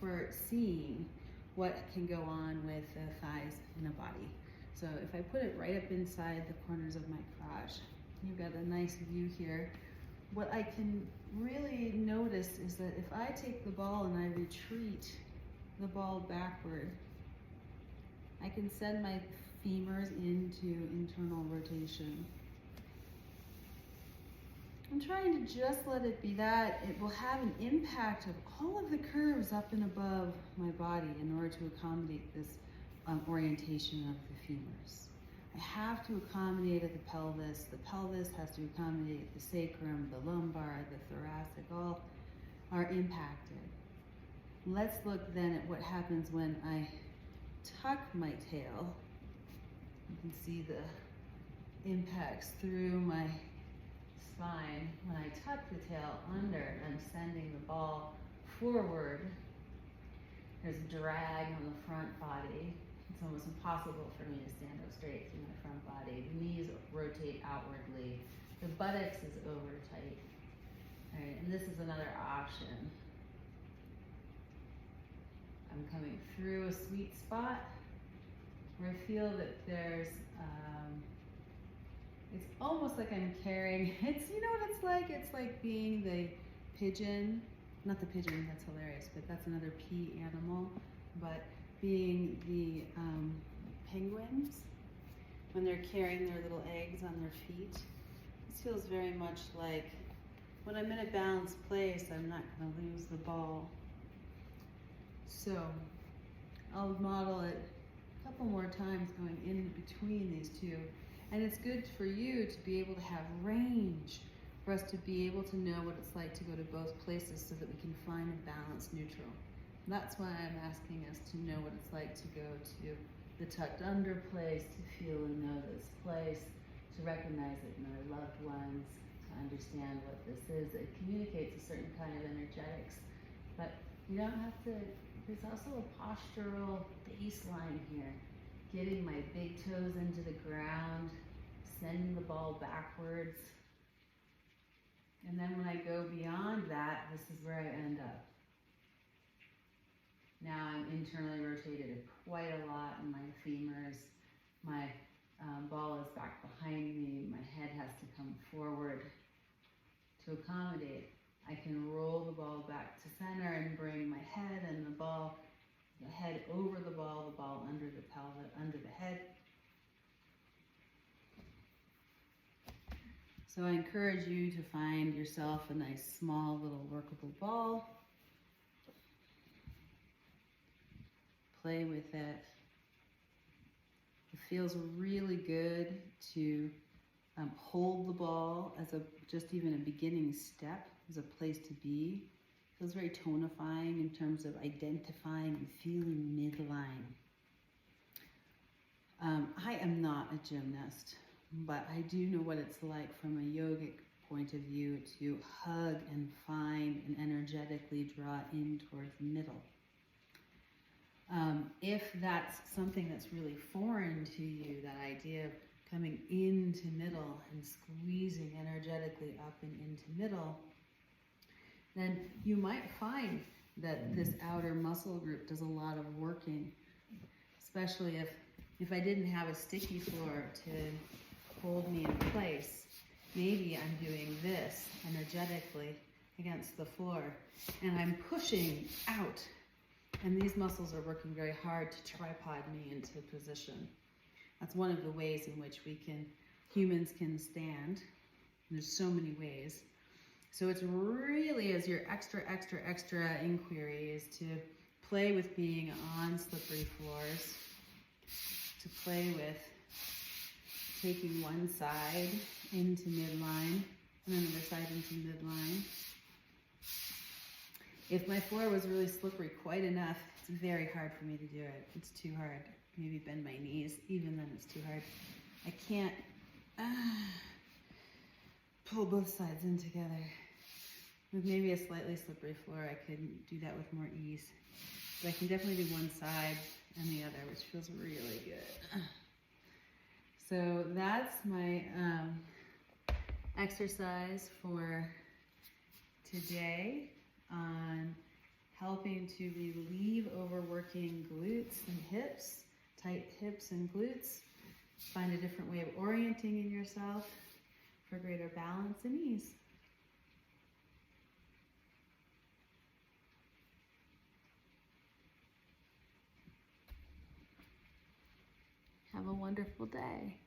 for seeing what can go on with the thighs in a body. So if I put it right up inside the corners of my crotch, you've got a nice view here. What I can really notice is that if I take the ball and I retreat the ball backward, I can send my femurs into internal rotation. I'm trying to just let it be that. It will have an impact of all of the curves up and above my body in order to accommodate this orientation of the femurs. I have to accommodate the pelvis. The pelvis has to accommodate the sacrum, the lumbar, the thoracic, all are impacted. Let's look then at what happens when I tuck my tail. You can see the impacts through my spine. When I tuck the tail under, I'm sending the ball forward. There's a drag on the front body. It's almost impossible for me to stand up straight through my front body. The knees rotate outwardly. The buttocks is over tight. All right, and this is another option. I'm coming through a sweet spot where I feel that there's, it's almost like I'm carrying, you know what it's like? It's like being the pigeon, not the pigeon, that's hilarious, but that's another pea animal, but being the penguins when they're carrying their little eggs on their feet. This feels very much like when I'm in a balanced place, I'm not going to lose the ball. So I'll model it a couple more times going in between these two. And it's good for you to be able to have range, for us to be able to know what it's like to go to both places so that we can find a balanced neutral. That's why I'm asking us to know what it's like to go to the tucked under place, to feel and know this place, to recognize it in our loved ones, to understand what this is. It communicates a certain kind of energetics, but you don't have to, there's also a postural baseline here. Getting my big toes into the ground, sending the ball backwards. And then when I go beyond that, this is where I end up. Now I'm internally rotated quite a lot in my femurs. My ball is back behind me. My head has to come forward to accommodate. I can roll the ball back to center and bring my head and the ball, the head over the ball under the pelvis, under the head. So I encourage you to find yourself a nice small little workable ball. Play with it. It feels really good to hold the ball as just even a beginning step, as a place to be. It feels very tonifying in terms of identifying and feeling midline. I am not a gymnast, but I do know what it's like from a yogic point of view to hug and find and energetically draw in towards the middle. If that's something that's really foreign to you, that idea of coming into middle and squeezing energetically up and into middle, then you might find that this outer muscle group does a lot of working, especially if I didn't have a sticky floor to hold me in place. Maybe I'm doing this energetically against the floor and I'm pushing out, and these muscles are working very hard to tripod me into position. That's one of the ways in which humans can stand. There's so many ways. So it's really, as your extra inquiry is to play with being on slippery floors, to play with taking one side into midline and another side into midline. If my floor was really slippery quite enough, it's very hard for me to do it. It's too hard. Maybe bend my knees, even then it's too hard. I can't pull both sides in together. With maybe a slightly slippery floor, I could do that with more ease. But I can definitely do one side and the other, which feels really good. So that's my exercise for today on helping to relieve overworking glutes and hips, tight hips and glutes. Find a different way of orienting in yourself for greater balance and ease. Have a wonderful day.